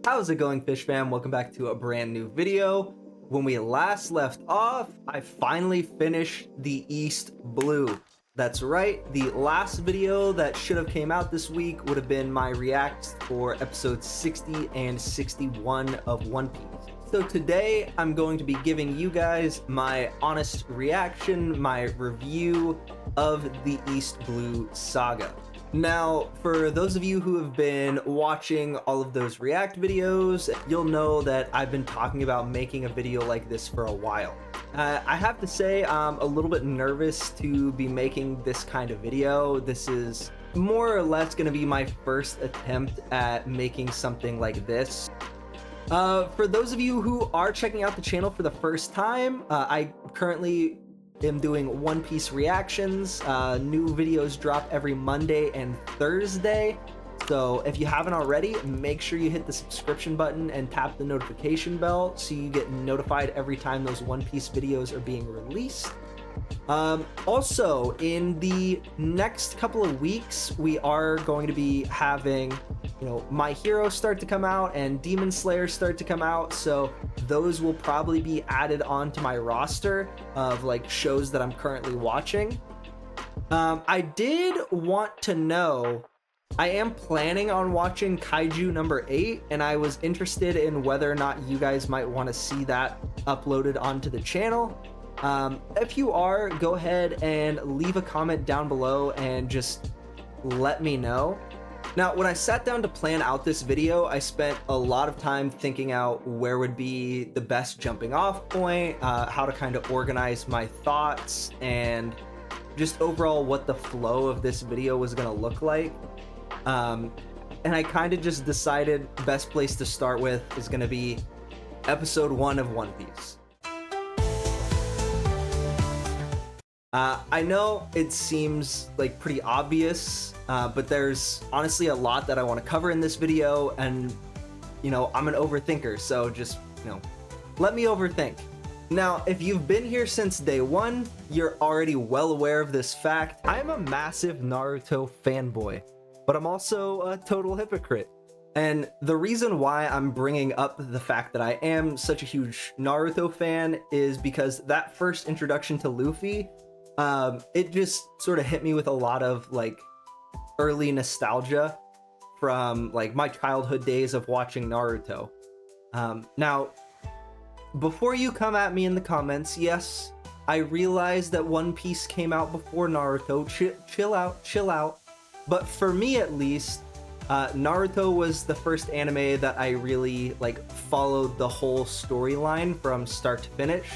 How's it going, Fish fam? Welcome back to a brand new video. When we last left off, I finally finished the East Blue. That's right, the last video that should have came out this week would have been my reacts for episodes 60 and 61 of One Piece. So today I'm going to be giving you guys my honest reaction, my review of the East Blue Saga. Now, for those of you who have been watching all of those react videos, you'll know that I've been talking about making a video like this for a while. I have to say I'm a little bit nervous to be making this kind of video. This is more or less going to be my first attempt at making something like this. For those of you who are checking out the channel for the first time, I currently am doing One Piece reactions. New videos drop every Monday and Thursday. So if you haven't already, make sure you hit the subscription button and tap the notification bell so you get notified every time those One Piece videos are being released. Also, in the next couple of weeks, we are going to be having, My Hero start to come out and Demon Slayer start to come out. So those will probably be added onto my roster of shows that I'm currently watching. I did want to know, I am planning on watching Kaiju number 8, and I was interested in whether or not you guys might want to see that uploaded onto the channel. If you are, go ahead and leave a comment down below and just let me know. Now, when I sat down to plan out this video, I spent a lot of time thinking out where would be the best jumping off point, how to kind of organize my thoughts, and just overall what the flow of this video was going to look like. And I kind of just decided the best place to start with is going to be episode 1 of One Piece. I know it seems pretty obvious, but there's honestly a lot that I want to cover in this video, and I'm an overthinker, so just let me overthink. Now, if you've been here since day one, you're already well aware of this fact. I'm a massive Naruto fanboy, but I'm also a total hypocrite. And the reason why I'm bringing up the fact that I am such a huge Naruto fan is because that first introduction to Luffy, it just sort of hit me with a lot of early nostalgia from my childhood days of watching Naruto. Now, before you come at me in the comments, yes, I realize that One Piece came out before Naruto. Chill out. But for me, at least, Naruto was the first anime that I really followed the whole storyline from start to finish.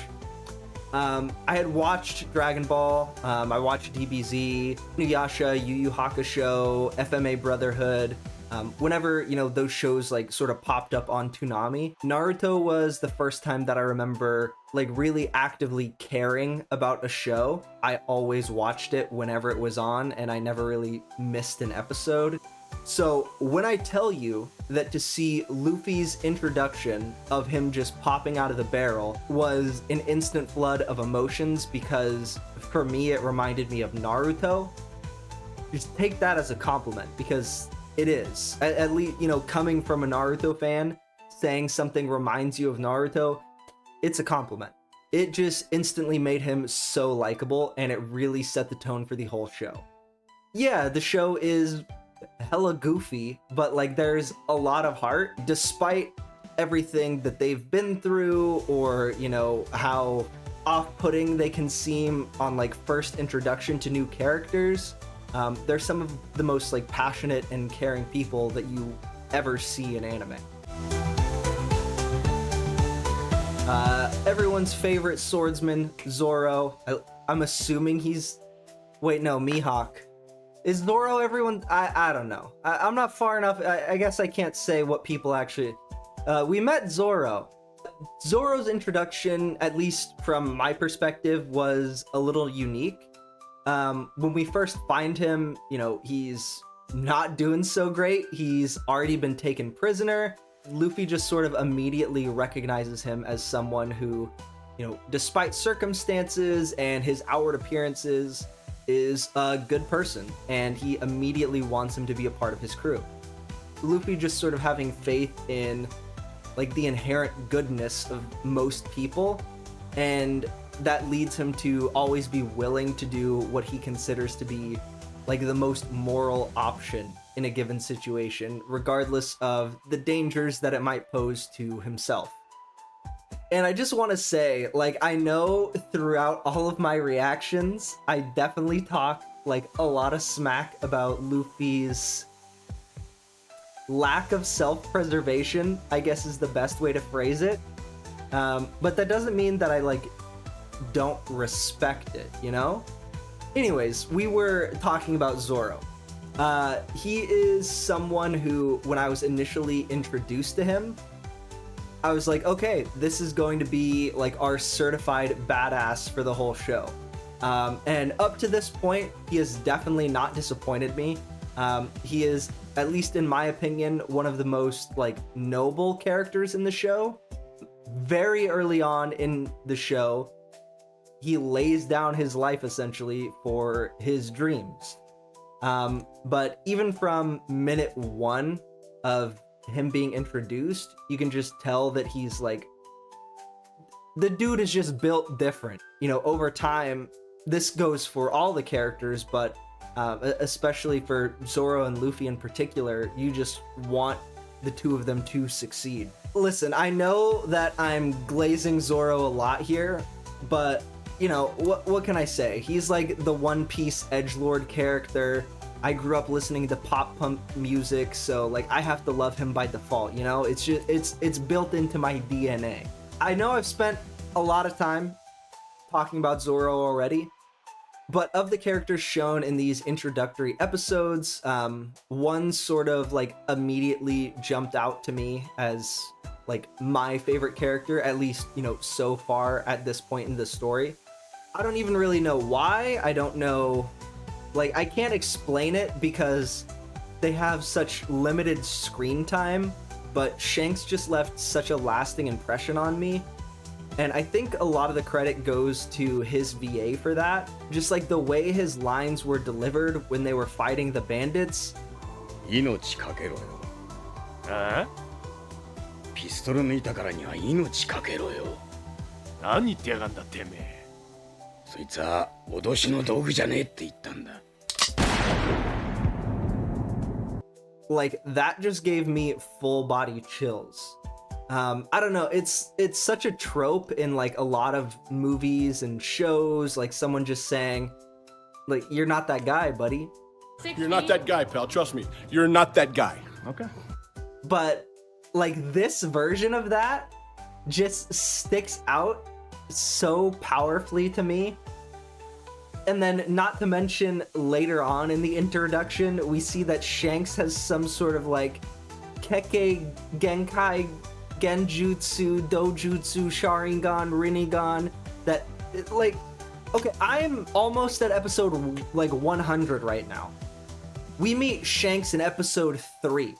I had watched Dragon Ball, I watched DBZ, Inuyasha, Yu Yu Hakusho, FMA Brotherhood. Whenever, those shows sort of popped up on Toonami, Naruto was the first time that I remember really actively caring about a show. I always watched it whenever it was on, and I never really missed an episode. So when I tell you that to see Luffy's introduction of him just popping out of the barrel was an instant flood of emotions, because for me it reminded me of Naruto, just take that as a compliment, because it is. At least, coming from a Naruto fan, saying something reminds you of Naruto, it's a compliment. It just instantly made him so likable, and it really set the tone for the whole show. Yeah, the show is hella goofy, but there's a lot of heart, despite everything that they've been through, or how off-putting they can seem on first introduction to new characters. They're some of the most passionate and caring people that you ever see in anime. Everyone's favorite swordsman, Zoro. I'm assuming he's... Wait, no, Mihawk. Is Zoro everyone? I don't know. I'm not far enough. I guess I can't say what people actually... we met Zoro. Zoro's introduction, at least from my perspective, was a little unique. When we first find him, he's not doing so great. He's already been taken prisoner. Luffy just sort of immediately recognizes him as someone who, despite circumstances and his outward appearances, is a good person, and he immediately wants him to be a part of his crew. Luffy just sort of having faith in like the inherent goodness of most people, and that leads him to always be willing to do what he considers to be like the most moral option in a given situation, regardless of the dangers that it might pose to himself. And I just want to say, like, I know throughout all of my reactions, I definitely talk like a lot of smack about Luffy's lack of self-preservation, I guess is the best way to phrase it. But that doesn't mean that I like don't respect it, you know? Anyways, we were talking about Zoro. He is someone who, when I was initially introduced to him, I was like, okay, this is going to be like our certified badass for the whole show. And up to this point, he has definitely not disappointed me. He is, at least in my opinion, one of the most like noble characters in the show. Very early on in the show, he lays down his life essentially for his dreams. But even from minute one of him being introduced, you can just tell that he's like, the dude is just built different. You know, over time, this goes for all the characters, but especially for Zoro and Luffy in particular, you just want the two of them to succeed. Listen, I know that I'm glazing Zoro a lot here, but you know, what can I say? He's like the One Piece edgelord character. I grew up listening to pop punk music, so like I have to love him by default, you know? It's just it's built into my DNA. I know I've spent a lot of time talking about Zoro already, but of the characters shown in these introductory episodes, one sort of like immediately jumped out to me as like my favorite character, at least, you know, so far at this point in the story. I don't even really know why. I don't know, like, I can't explain it because they have such limited screen time, but Shanks just left such a lasting impression on me. And I think a lot of the credit goes to his VA for that. Just like the way his lines were delivered when they were fighting the bandits. 命かけろよ。ああ？ピストル抜いたからには命かけろよ。何言ってやがんだてめえ。そいつは脅しの道具じゃねえって言ったんだ。Like, that just gave me full body chills. I don't know, it's such a trope in like a lot of movies and shows, like someone just saying, like, you're not that guy, buddy. You're not that guy, pal. Trust me. You're not that guy. Okay. But like this version of that just sticks out so powerfully to me. And then, not to mention, later on in the introduction, we see that Shanks has some sort of like Kekkei Genkai Genjutsu, Dojutsu, Sharingan, Rinnegan, that, like, okay, I'm almost at episode, like, 100 right now. We meet Shanks in episode 3.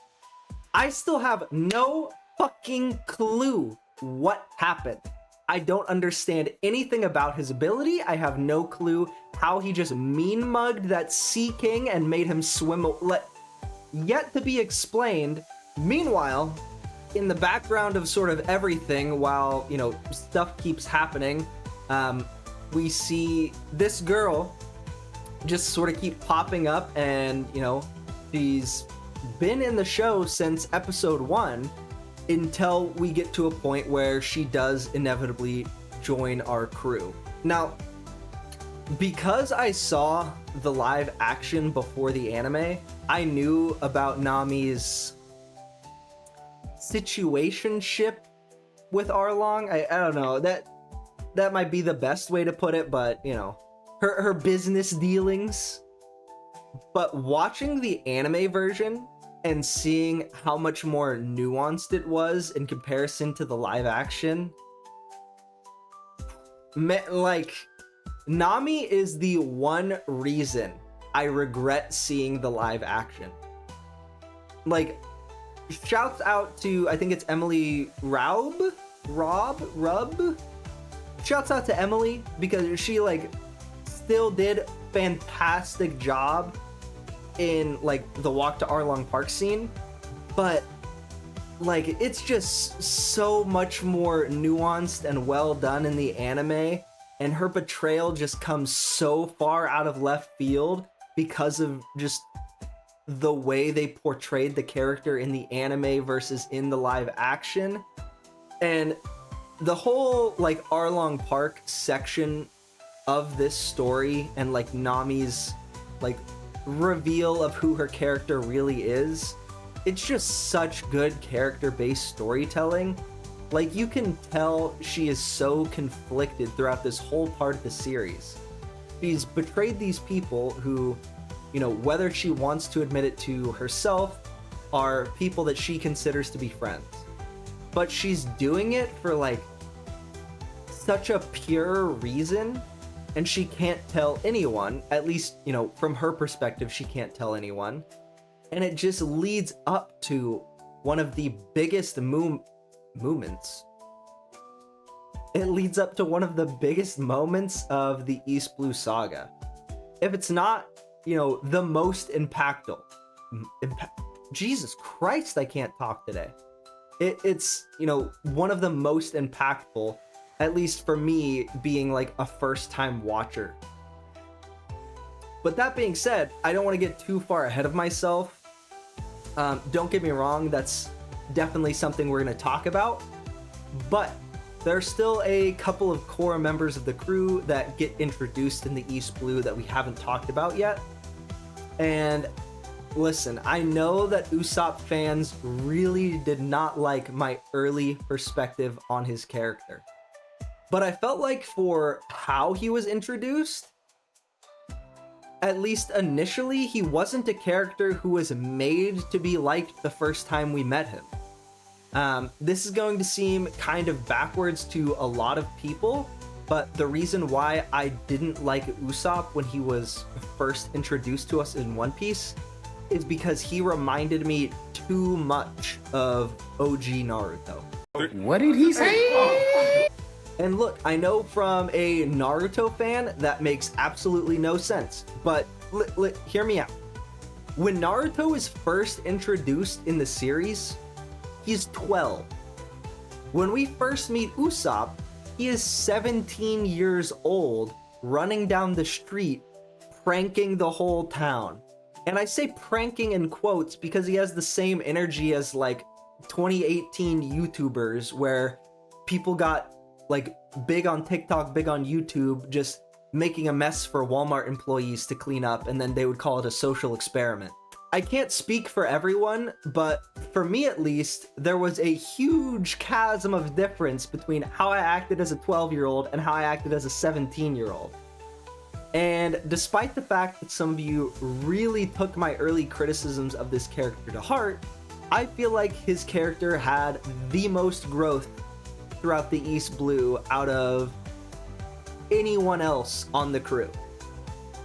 I still have no fucking clue what happened. I don't understand anything about his ability. I have no clue how he just mean-mugged that Sea King and made him swim, yet to be explained. Meanwhile, in the background of sort of everything, while, you know, stuff keeps happening, we see this girl just sort of keep popping up, and, you know, she's been in the show since episode 1 until we get to a point where she does inevitably join our crew. Now, because I saw the live action before the anime, I knew about Nami's situationship with Arlong. I don't know, that might be the best way to put it, but you know, her business dealings. But watching the anime version and seeing how much more nuanced it was in comparison to the live action, like, Nami is the one reason I regret seeing the live action. Like, shouts out to, I think it's Emily Rub? Shouts out to Emily, because she, like, still did fantastic job in, like, the Walk to Arlong Park scene, but like it's just so much more nuanced and well done in the anime, and her betrayal just comes so far out of left field because of just the way they portrayed the character in the anime versus in the live action. And the whole like Arlong Park section of this story and like Nami's like reveal of who her character really is, it's just such good character-based storytelling. Like, you can tell she is so conflicted throughout this whole part of the series. She's betrayed these people who, you know, whether she wants to admit it to herself, are people that she considers to be friends. But she's doing it for like such a pure reason, and she can't tell anyone, at least, you know, from her perspective, she can't tell anyone. And it just leads up to one of the biggest moments. It leads up to one of the biggest moments of the East Blue Saga. If it's not, you know, the most impactful. Jesus Christ, I can't talk today. It's, you know, one of the most impactful, at least for me, being like a first-time watcher. But that being said, I don't want to get too far ahead of myself. Don't get me wrong, that's definitely something we're going to talk about. But there's still a couple of core members of the crew that get introduced in the East Blue that we haven't talked about yet. And listen, I know that Usopp fans really did not like my early perspective on his character. But I felt like for how he was introduced, at least initially, he wasn't a character who was made to be liked the first time we met him. This is going to seem kind of backwards to a lot of people, but the reason why I didn't like Usopp when he was first introduced to us in One Piece is because he reminded me too much of OG Naruto. What did he say? And look, I know from a Naruto fan that makes absolutely no sense, but hear me out. When Naruto is first introduced in the series, he's 12. When we first meet Usopp, he is 17 years old, running down the street, pranking the whole town. And I say pranking in quotes because he has the same energy as like 2018 YouTubers where people got like big on TikTok, big on YouTube, just making a mess for Walmart employees to clean up, and then they would call it a social experiment. I can't speak for everyone, but for me at least, there was a huge chasm of difference between how I acted as a 12-year-old and how I acted as a 17-year-old. And despite the fact that some of you really took my early criticisms of this character to heart, I feel like his character had the most growth throughout the East Blue out of anyone else on the crew.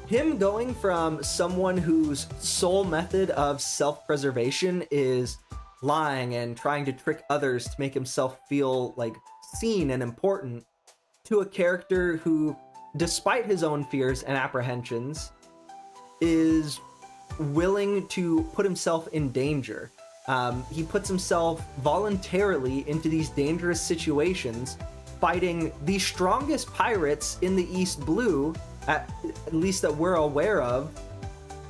Him going from someone whose sole method of self-preservation is lying and trying to trick others to make himself feel like seen and important, to a character who, despite his own fears and apprehensions, is willing to put himself in danger. He puts himself voluntarily into these dangerous situations, fighting the strongest pirates in the East Blue, at least that we're aware of,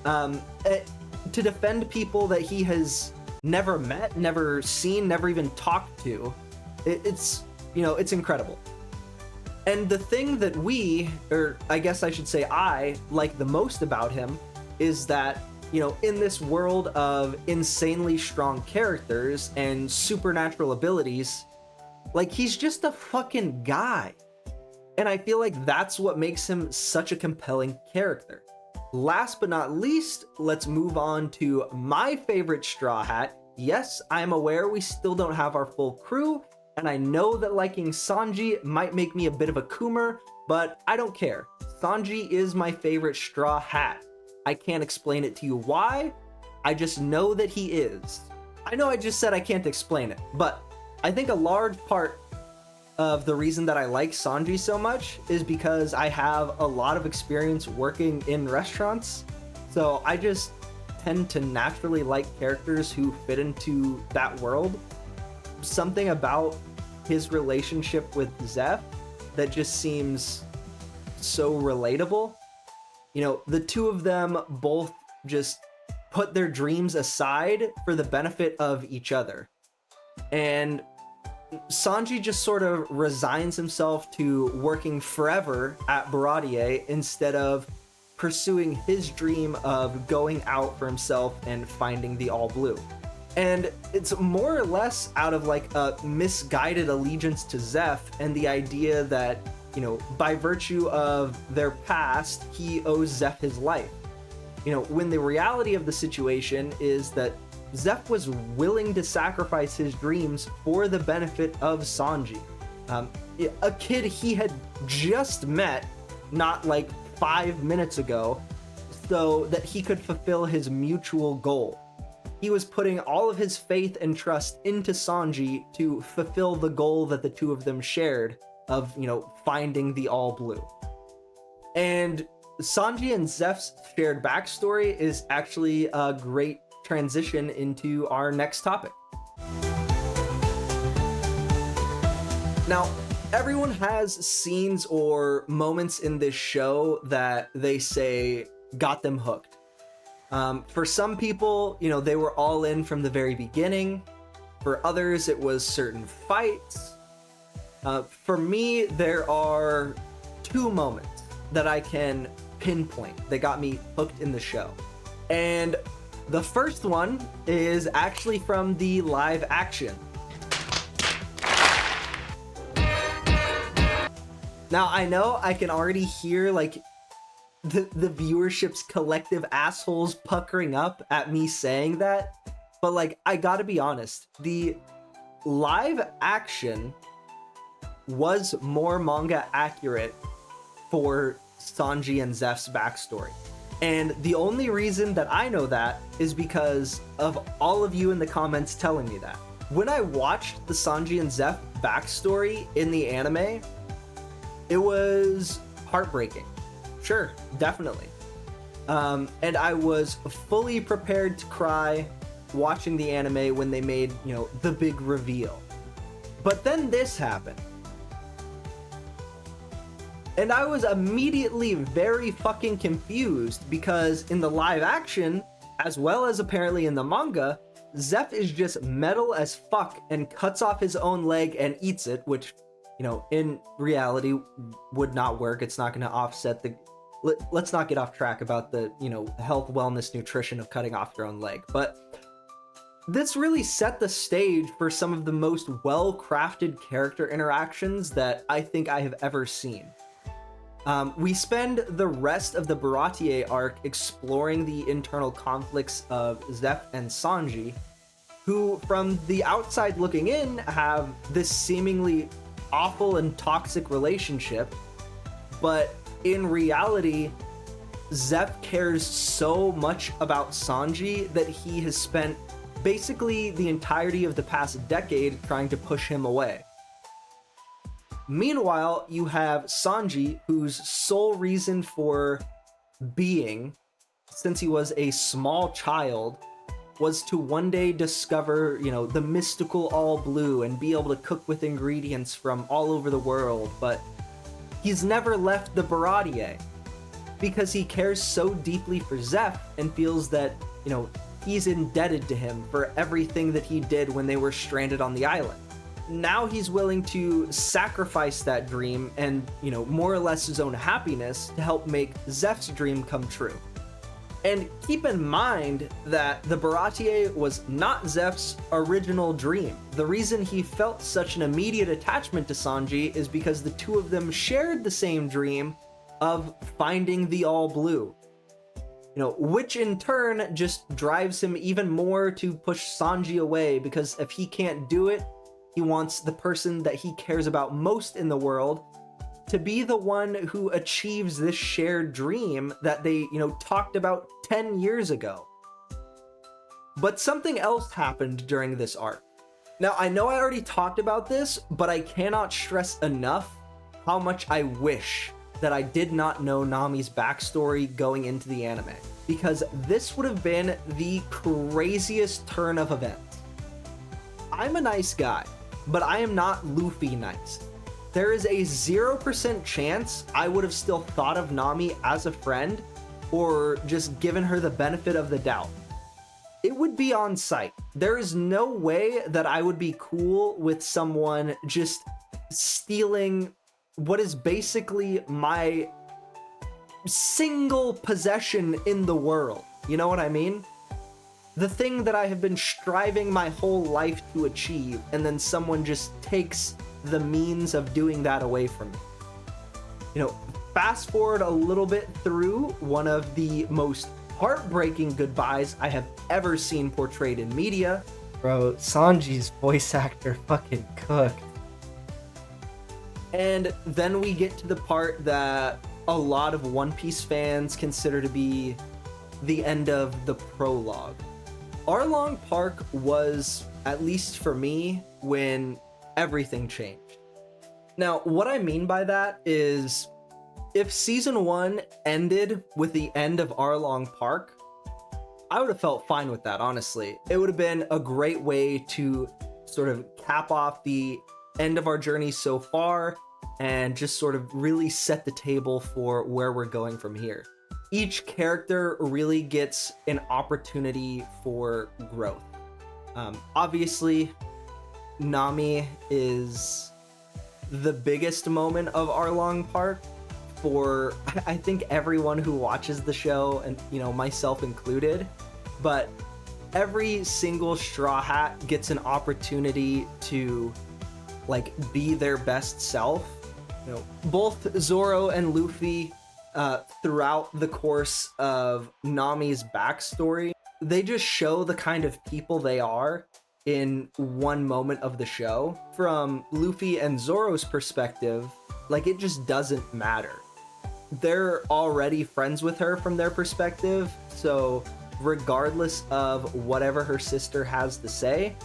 to defend people that he has never met, never seen, never even talked to. It's, you know, it's incredible. And the thing that we, or I guess I should say I, like the most about him is that, you know, in this world of insanely strong characters and supernatural abilities, like, he's just a fucking guy. And I feel like that's what makes him such a compelling character. Last but not least, let's move on to my favorite Straw Hat. Yes, I'm aware we still don't have our full crew, and I know that liking Sanji might make me a bit of a coomer, but I don't care. Sanji is my favorite Straw Hat. I can't explain it to you why, I just know that he is. I know I just said I can't explain it, but I think a large part of the reason that I like Sanji so much is because I have a lot of experience working in restaurants. So I just tend to naturally like characters who fit into that world. Something about his relationship with Zeph that just seems so relatable. You know, the two of them both just put their dreams aside for the benefit of each other. And Sanji just sort of resigns himself to working forever at Baratier instead of pursuing his dream of going out for himself and finding the All Blue. And it's more or less out of like a misguided allegiance to Zeph and the idea that, you know, by virtue of their past, he owes Zeph his life. You know, when the reality of the situation is that Zeph was willing to sacrifice his dreams for the benefit of Sanji. A kid he had just met not like 5 minutes ago, so that he could fulfill his mutual goal. He was putting all of his faith and trust into Sanji to fulfill the goal that the two of them shared of, you know, finding the All Blue. And Sanji and Zeph's shared backstory is actually a great transition into our next topic. Now, everyone has scenes or moments in this show that they say got them hooked. For some people, you know, they were all in from the very beginning. For others, it was certain fights. For me, there are two moments that I can pinpoint that got me hooked in the show. And the first one is actually from the live action. Now, I know I can already hear like the viewership's collective assholes puckering up at me saying that, but like, I gotta be honest, the live action was more manga accurate for Sanji and Zeph's backstory. And the only reason that I know that is because of all of you in the comments telling me that. When I watched the Sanji and Zeph backstory in the anime, it was heartbreaking. Sure, definitely. And I was fully prepared to cry watching the anime when they made, you know, the big reveal. But then this happened. And I was immediately very fucking confused because in the live action, as well as apparently in the manga, Zeph is just metal as fuck and cuts off his own leg and eats it, which, you know, in reality would not work. It's not going to offset the... Let's not get off track about the, you know, health, wellness, nutrition of cutting off your own leg. But this really set the stage for some of the most well-crafted character interactions that I think I have ever seen. We spend the rest of the Baratier arc exploring the internal conflicts of Zeph and Sanji, who, from the outside looking in, have this seemingly awful and toxic relationship, but in reality, Zeph cares so much about Sanji that he has spent basically the entirety of the past decade trying to push him away. Meanwhile, you have Sanji, whose sole reason for being, since he was a small child, was to one day discover, you know, the mystical All Blue and be able to cook with ingredients from all over the world, but he's never left the Baratier because he cares so deeply for Zeph and feels that, you know, he's indebted to him for everything that he did when they were stranded on the island. Now he's willing to sacrifice that dream and, you know, more or less his own happiness to help make Zeph's dream come true. And keep in mind that the Baratier was not Zeph's original dream. The reason he felt such an immediate attachment to Sanji is because the two of them shared the same dream of finding the All Blue. You know, which in turn just drives him even more to push Sanji away, because if he can't do it, he wants the person that he cares about most in the world to be the one who achieves this shared dream that they, you know, talked about 10 years ago. But something else happened during this arc. Now, I know I already talked about this, but I cannot stress enough how much I wish that I did not know Nami's backstory going into the anime, because this would have been the craziest turn of events. I'm a nice guy, but I am not Luffy nice. There is a 0% chance I would have still thought of Nami as a friend or just given her the benefit of the doubt. It would be on sight. There is no way that I would be cool with someone just stealing what is basically my single possession in the world. You know what I mean? The thing that I have been striving my whole life to achieve, and then someone just takes the means of doing that away from me. You know, fast forward a little bit through one of the most heartbreaking goodbyes I have ever seen portrayed in media. Bro, Sanji's voice actor fucking cooked. And then we get to the part that a lot of One Piece fans consider to be the end of the prologue. Arlong Park was, at least for me, when everything changed. Now, what I mean by that is, if season 1 ended with the end of Arlong Park, I would have felt fine with that, honestly. It would have been a great way to sort of cap off the end of our journey so far and just sort of really set the table for where we're going from here. Each character really gets an opportunity for growth. Obviously, Nami is the biggest moment of Arlong Park for, I think, everyone who watches the show, and, you know, myself included. But every single Straw Hat gets an opportunity to, like, be their best self. You know, both Zoro and Luffy, throughout the course of Nami's backstory, they just show the kind of people they are in one moment of the show. From Luffy and Zoro's perspective, like, it just doesn't matter. They're already friends with her from their perspective, so regardless of whatever her sister has to say,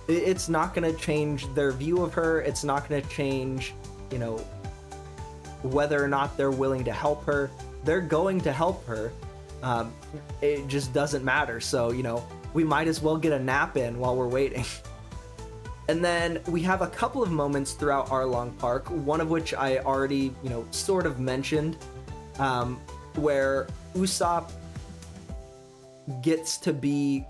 it's not going to change their view of her. It's not going to change, you know, whether or not they're willing to help her. They're going to help her. It just doesn't matter. So, you know, we might as well get a nap in while we're waiting. And then we have a couple of moments throughout Arlong Park, one of which I already, you know, sort of mentioned, where Usopp gets to be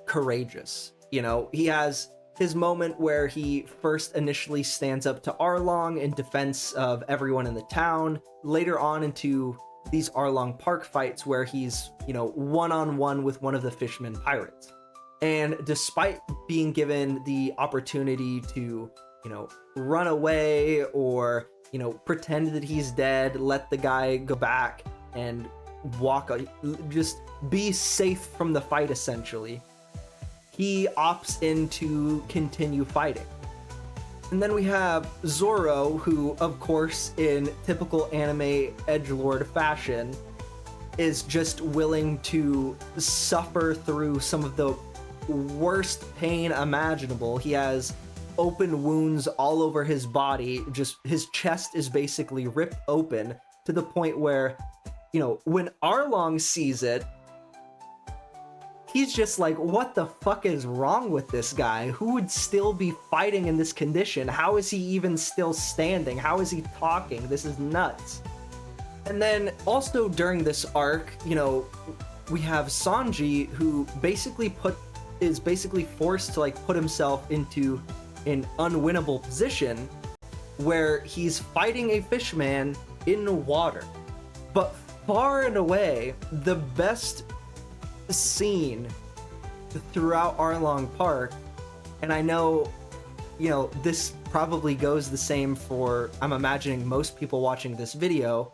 courageous. You know, he has his moment where he first initially stands up to Arlong in defense of everyone in the town. Later on into these Arlong Park fights where he's, you know, one-on-one with one of the fishermen pirates. And despite being given the opportunity to, you know, run away or, you know, pretend that he's dead, let the guy go back and just be safe from the fight, essentially, he opts in to continue fighting. And then we have Zoro, who, of course, in typical anime edgelord fashion, is just willing to suffer through some of the worst pain imaginable. He has open wounds all over his body. Just his chest is basically ripped open to the point where, you know, when Arlong sees it, he's just like, what the fuck is wrong with this guy? Who would still be fighting in this condition? How is he even still standing? How is he talking? This is nuts. And then also during this arc, you know, we have Sanji, who is basically forced to, like, put himself into an unwinnable position where he's fighting a fishman in the water. But far and away, the best scene throughout Arlong Park, and I know, you know, this probably goes the same for, I'm imagining, most people watching this video.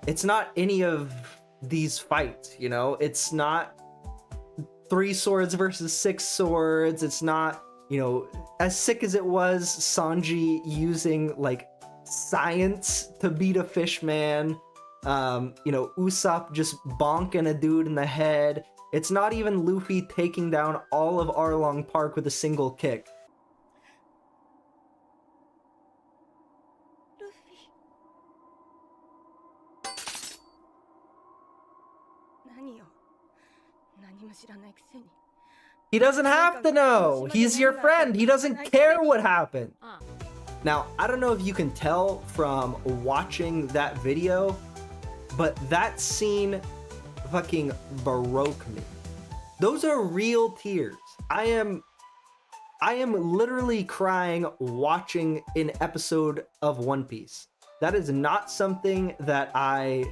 It's not any of these fights, you know? It's not 3 swords versus 6 swords. It's not, you know, as sick as it was, Sanji using, like, science to beat a fishman. You know, Usopp just bonking a dude in the head. It's not even Luffy taking down all of Arlong Park with a single kick. Luffy. He doesn't have to know. He's your friend. He doesn't care what happened. Now, I don't know if you can tell from watching that video, but that scene fucking broke me. Those are real tears. I am literally crying watching an episode of One Piece. That is not something that I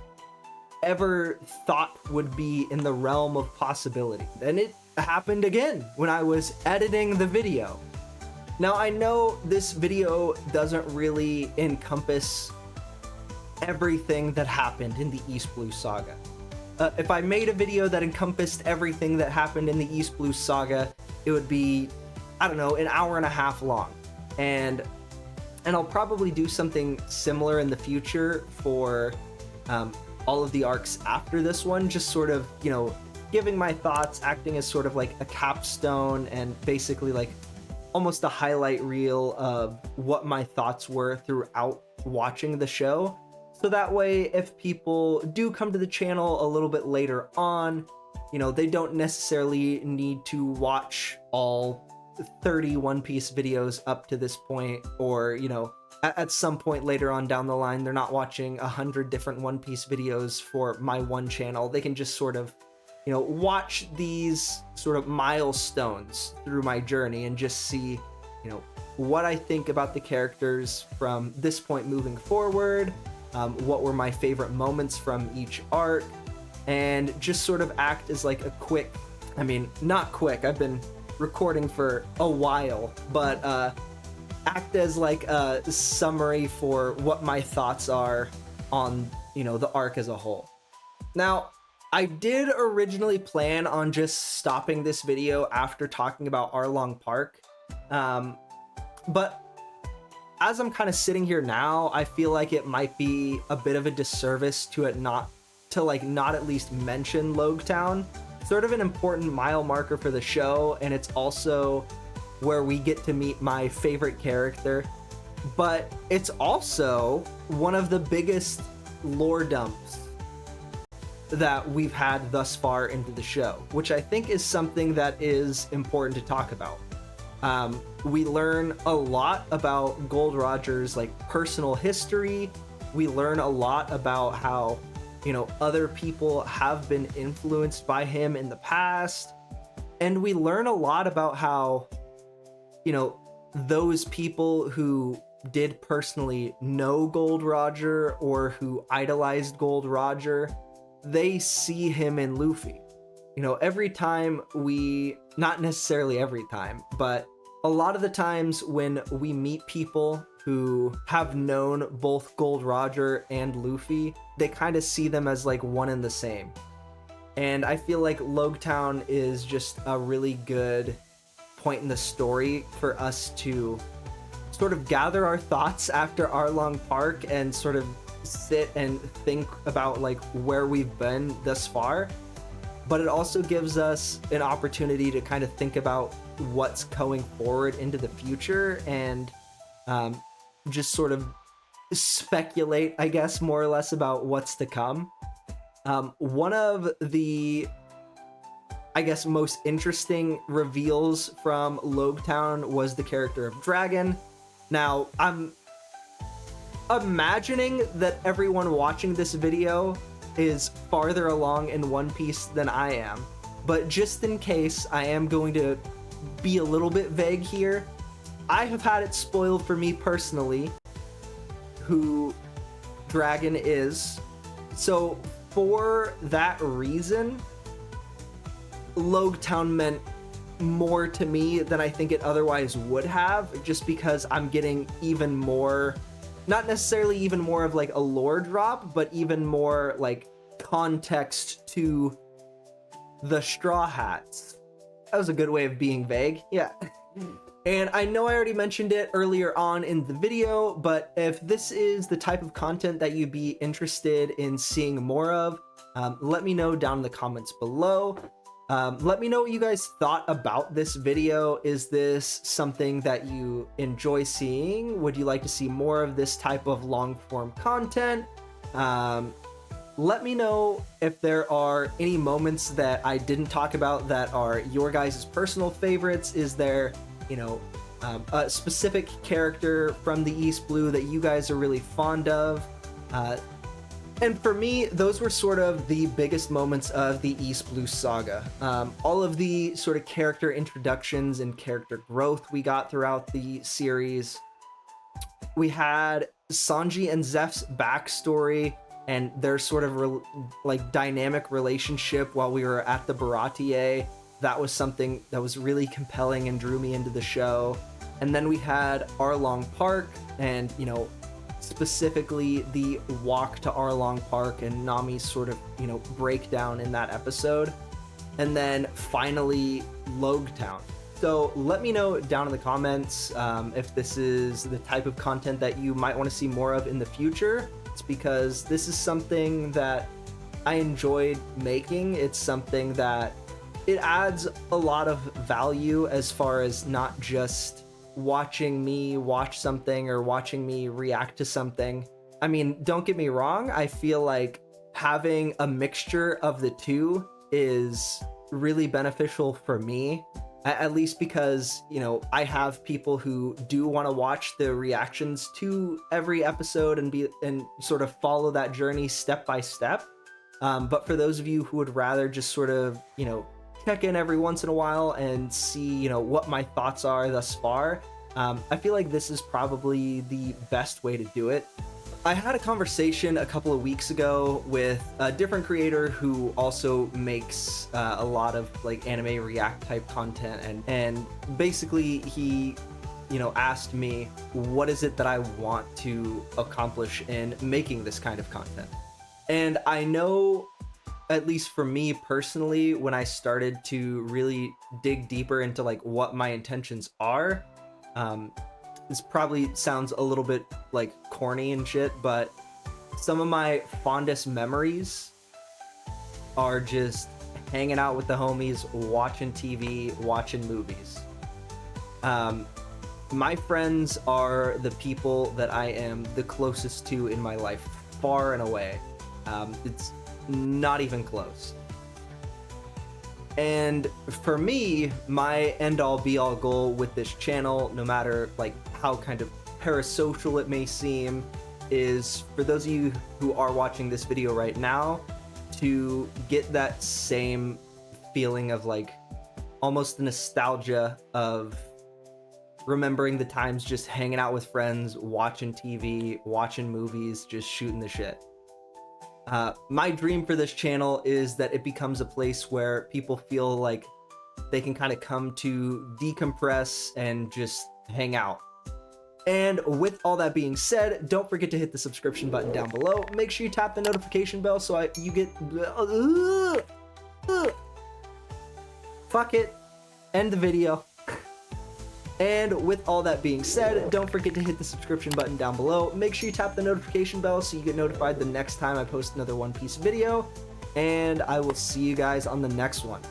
ever thought would be in the realm of possibility. And it happened again when I was editing the video. Now, I know this video doesn't really encompass everything that happened in the East Blue Saga. If I made a video that encompassed everything that happened in the East Blue Saga, it would be, I don't know, an hour and a half long. And I'll probably do something similar in the future for all of the arcs after this one, just sort of, you know, giving my thoughts, acting as sort of like a capstone and basically like almost a highlight reel of what my thoughts were throughout watching the show. So that way, if people do come to the channel a little bit later on, you know, they don't necessarily need to watch all 30 One Piece videos up to this point, or, you know, at some point later on down the line, they're not watching 100 different One Piece videos for my one channel. They can just sort of, you know, watch these sort of milestones through my journey and just see, you know, what I think about the characters from this point moving forward, what were my favorite moments from each arc, and just sort of act as like a quick, I mean, not quick, I've been recording for a while, but act as like a summary for what my thoughts are on, you know, the arc as a whole. Now, I did originally plan on just stopping this video after talking about Arlong Park, but as I'm kind of sitting here now, I feel like it might be a bit of a disservice to it not at least mention Loguetown. Sort of an important mile marker for the show, and it's also where we get to meet my favorite character, but it's also one of the biggest lore dumps that we've had thus far into the show, which I think is something that is important to talk about. We learn a lot about Gold Roger's like personal history. We learn a lot about how, you know, other people have been influenced by him in the past. And we learn a lot about how, you know, those people who did personally know Gold Roger or who idolized Gold Roger, they see him in Luffy. You know, every time not necessarily every time, but a lot of the times when we meet people who have known both Gold Roger and Luffy, they kind of see them as like one and the same. And I feel like Loguetown is just a really good point in the story for us to sort of gather our thoughts after Arlong Park and sort of sit and think about like where we've been thus far. But it also gives us an opportunity to kind of think about what's going forward into the future and just sort of speculate, I guess, more or less about what's to come. One of the, I guess, most interesting reveals from Loguetown was the character of Dragon. Now, I'm imagining that everyone watching this video is farther along in One Piece than I am, but just in case, I am going to be a little bit vague here. I have had it spoiled for me personally who Dragon is, so for that reason, Loguetown meant more to me than I think it otherwise would have, just because I'm getting even more, not necessarily even more of like a lore drop, but even more like context to the Straw Hats. That was a good way of being vague. Yeah. And I know I already mentioned it earlier on in the video, but if this is the type of content that you'd be interested in seeing more of, let me know down in the comments below. Let me know what you guys thought about this video. Is this something that you enjoy seeing? Would you like to see more of this type of long form content? let me know if there are any moments that I didn't talk about that are your guys' personal favorites. Is there, a specific character from the East Blue that you guys are really fond of? And for me, those were sort of the biggest moments of the East Blue saga. All of the sort of character introductions and character growth we got throughout the series. We had Sanji and Zeph's backstory and their sort of dynamic relationship while we were at the Baratier. That was something that was really compelling and drew me into the show. And then we had Arlong Park and, specifically the walk to Arlong Park and Nami's sort of, breakdown in that episode. And then finally, Loguetown. So let me know down in the comments if this is the type of content that you might want to see more of in the future. It's because this is something that I enjoyed making. It's something that it adds a lot of value as far as not just watching me watch something or watching me react to something. I mean, don't get me wrong, I feel like having a mixture of the two is really beneficial for me, at least because, I have people who do want to watch the reactions to every episode and sort of follow that journey step by step. But for those of you who would rather just sort of, check in every once in a while and see, what my thoughts are thus far, I feel like this is probably the best way to do it. I had a conversation a couple of weeks ago with a different creator who also makes a lot of anime react type content, and basically he asked me, what is it that I want to accomplish in making this kind of content? And I know, at least for me personally, when I started to really dig deeper into what my intentions are, this probably sounds a little bit corny and shit, but some of my fondest memories are just hanging out with the homies, watching TV, watching movies. My friends are the people that I am the closest to in my life, far and away. It's not even close. And for me, my end-all be-all goal with this channel, no matter how kind of parasocial it may seem, is for those of you who are watching this video right now to get that same feeling of almost the nostalgia of remembering the times just hanging out with friends, watching TV, watching movies, just shooting the shit. My dream for this channel is that it becomes a place where people feel like they can kind of come to decompress and just hang out. And with all that being said, don't forget to hit the subscription button down below. Make sure you tap the notification bell so you get... Fuck it. End the video. And with all that being said, don't forget to hit the subscription button down below. Make sure you tap the notification bell so you get notified the next time I post another One Piece video. And I will see you guys on the next one.